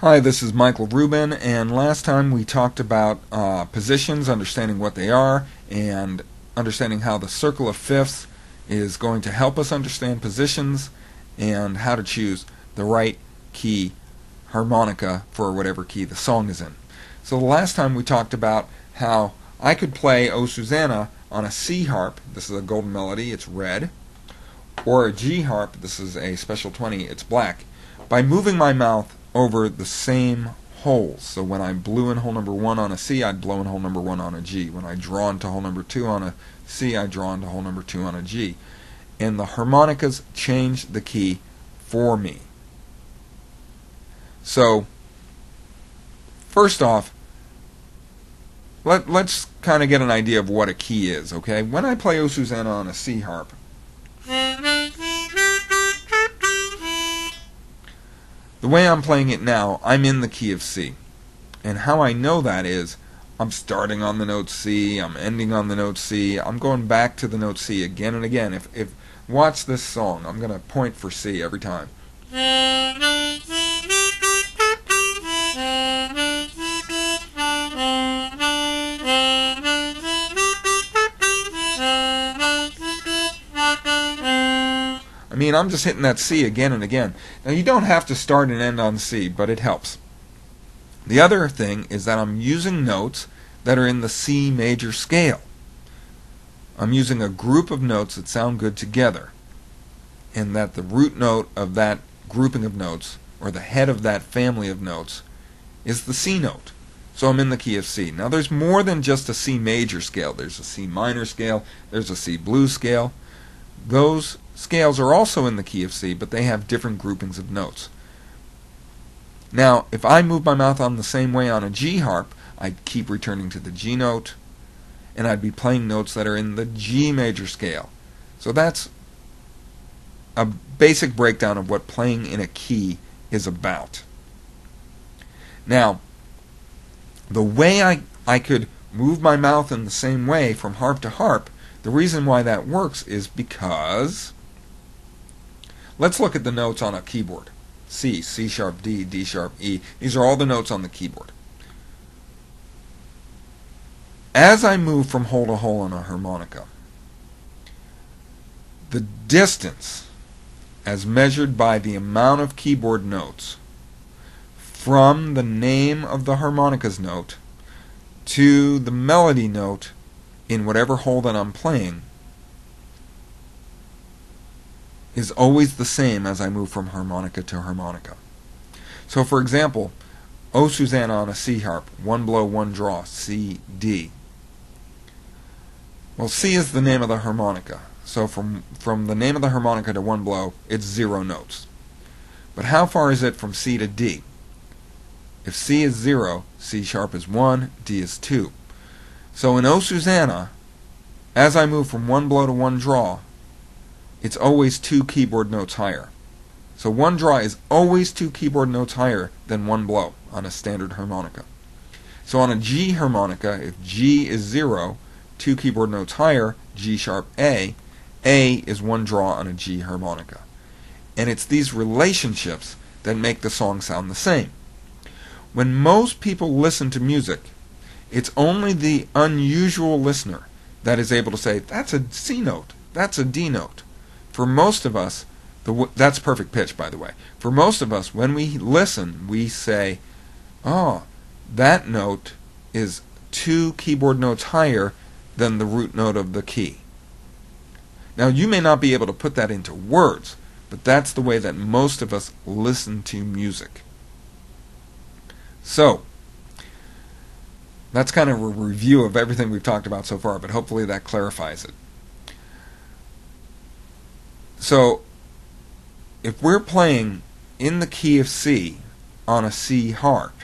Hi, this is Michael Rubin, and last time we talked about positions, understanding what they are, and understanding how the circle of fifths is going to help us understand positions and how to choose the right key harmonica for whatever key the song is in. So the last time we talked about how I could play O Susanna on a C harp, this is a golden melody, it's red, or a G harp, this is a special 20, it's black, by moving my mouth over the same holes. So when I blew in hole number 1 on a C, I'd blow in hole number 1 on a G. When I draw into hole number 2 on a C, I draw into hole number 2 on a G. And the harmonicas change the key for me. So, first off, let's kind of get an idea of what a key is, okay? When I play O Susanna on a C harp, the way I'm playing it now, I'm in the key of C. And how I know that is, I'm starting on the note C, I'm ending on the note C, I'm going back to the note C again and again. If watch this song, I'm going to point for C every time. I mean, I'm just hitting that C again and again. Now, you don't have to start and end on C, but it helps. The other thing is that I'm using notes that are in the C major scale. I'm using a group of notes that sound good together, and that the root note of that grouping of notes, or the head of that family of notes, is the C note. So I'm in the key of C. Now, there's more than just a C major scale. There's a C minor scale, there's a C blues scale. Those scales are also in the key of C, but they have different groupings of notes. Now, if I move my mouth on the same way on a G harp, I'd keep returning to the G note, and I'd be playing notes that are in the G major scale. So that's a basic breakdown of what playing in a key is about. Now, the way I could move my mouth in the same way from harp to harp, the reason why that works is because, let's look at the notes on a keyboard. C, C sharp, D, D sharp, E. These are all the notes on the keyboard. As I move from hole to hole on a harmonica, the distance as measured by the amount of keyboard notes from the name of the harmonica's note to the melody note in whatever hole that I'm playing is always the same as I move from harmonica to harmonica. So for example, O Susanna on a C harp, one blow, one draw, C, D. Well, C is the name of the harmonica. So from the name of the harmonica to one blow, it's 0 notes. But how far is it from C to D? If C is 0, C sharp is 1, D is 2. So in O Susanna, as I move from one blow to one draw, it's always 2 keyboard notes higher. So one draw is always 2 keyboard notes higher than one blow on a standard harmonica. So on a G harmonica, if G is 0, 2 keyboard notes higher, G sharp A is one draw on a G harmonica. And it's these relationships that make the song sound the same. When most people listen to music, it's only the unusual listener that is able to say, that's a C note, that's a D note. For most of us, that's perfect pitch, by the way. For most of us, when we listen, we say, oh, that note is 2 keyboard notes higher than the root note of the key. Now, you may not be able to put that into words, but that's the way that most of us listen to music. So, that's kind of a review of everything we've talked about so far, but hopefully that clarifies it. So, if we're playing in the key of C on a C harp,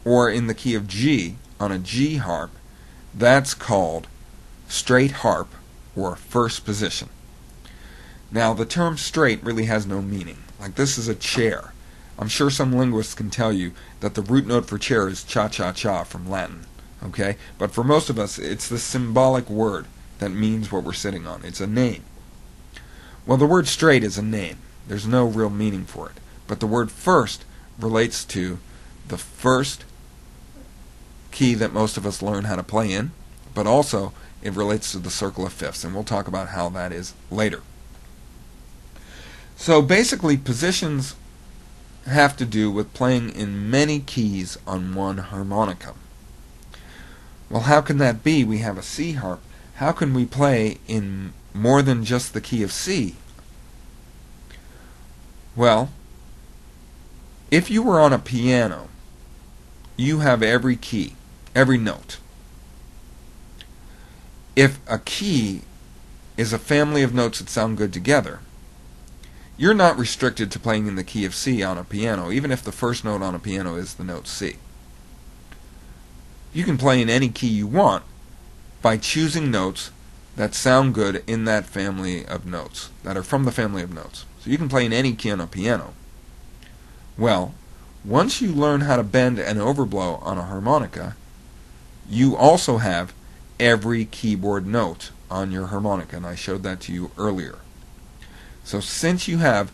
or in the key of G on a G harp, that's called straight harp or first position. Now, the term straight really has no meaning. Like, this is a chair. I'm sure some linguists can tell you that the root note for chair is cha-cha-cha from Latin. Okay? But for most of us, it's the symbolic word that means what we're sitting on. It's a name. Well, the word straight is a name. There's no real meaning for it. But the word first relates to the first key that most of us learn how to play in, but also it relates to the circle of fifths, and we'll talk about how that is later. So basically, positions have to do with playing in many keys on one harmonica. Well, how can that be? We have a C harp. How can we play in more than just the key of C? Well, if you were on a piano, you have every key, every note. If a key is a family of notes that sound good together, you're not restricted to playing in the key of C on a piano, even if the first note on a piano is the note C. You can play in any key you want by choosing notes that sound good in that family of notes, that are from the family of notes. So you can play in any key on a piano. Well, once you learn how to bend and overblow on a harmonica, you also have every keyboard note on your harmonica, and I showed that to you earlier. So since you have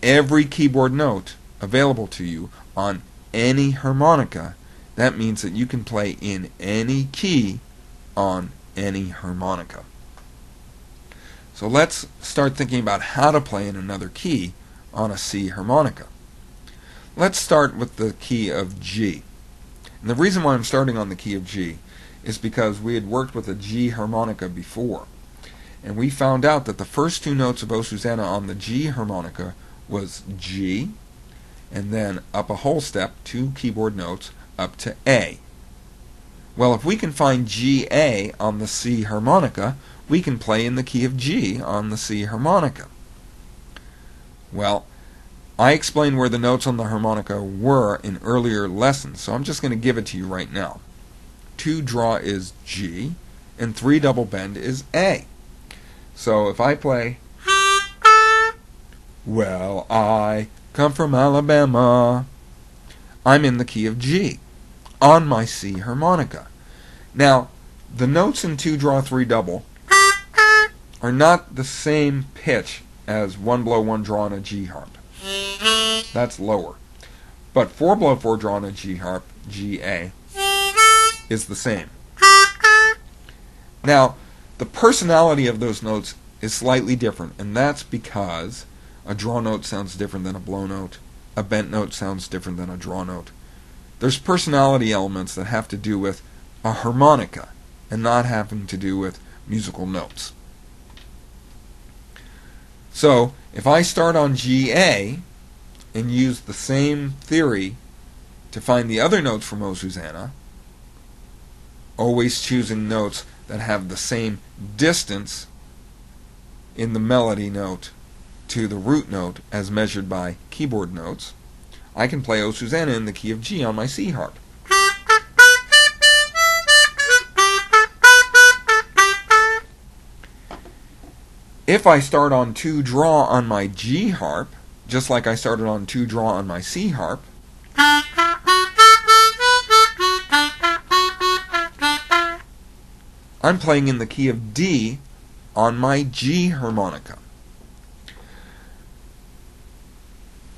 every keyboard note available to you on any harmonica, that means that you can play in any key on any harmonica. So let's start thinking about how to play in another key on a C harmonica. Let's start with the key of G. And the reason why I'm starting on the key of G is because we had worked with a G harmonica before, and we found out that the first two notes of O Susanna on the G harmonica was G, and then up a whole step, 2 keyboard notes, up to A. Well, if we can find G-A on the C harmonica, we can play in the key of G on the C harmonica. Well, I explained where the notes on the harmonica were in earlier lessons, so I'm just going to give it to you right now. 2 draw is G, and 3 double bend is A. So if I play, well, I come from Alabama, I'm in the key of G on my C harmonica. Now, the notes in 2 draw 3 double are not the same pitch as 1 blow 1 draw on a G harp. That's lower. But 4 blow 4 draw on a G harp, G-A, is the same. Now, the personality of those notes is slightly different, and that's because a draw note sounds different than a blow note. A bent note sounds different than a draw note. There's personality elements that have to do with a harmonica and not having to do with musical notes. So, if I start on G-A and use the same theory to find the other notes from O Susanna, always choosing notes that have the same distance in the melody note to the root note as measured by keyboard notes, I can play O Susanna in the key of G on my C harp. If I start on 2 draw on my G harp, just like I started on 2 draw on my C harp, I'm playing in the key of D on my G harmonica.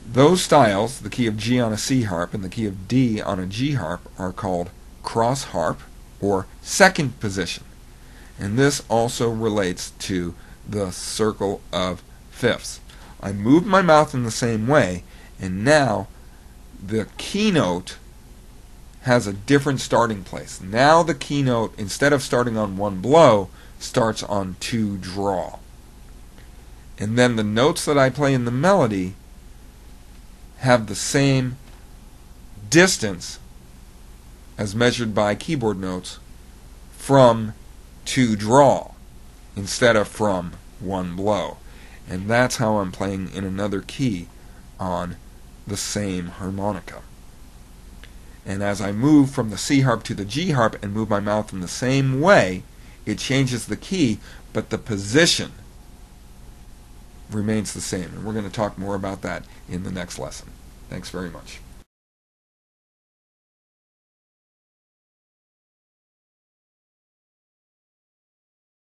Those styles, the key of G on a C harp and the key of D on a G harp, are called cross harp or second position. And this also relates to the circle of fifths. I moved my mouth in the same way, and now the keynote has a different starting place. Now the keynote, instead of starting on 1 blow, starts on 2 draw. And then the notes that I play in the melody have the same distance as measured by keyboard notes from 2 draw instead of from 1 blow. And that's how I'm playing in another key on the same harmonica. And as I move from the C harp to the G harp and move my mouth in the same way, it changes the key, but the position remains the same. And we're going to talk more about that in the next lesson. Thanks very much.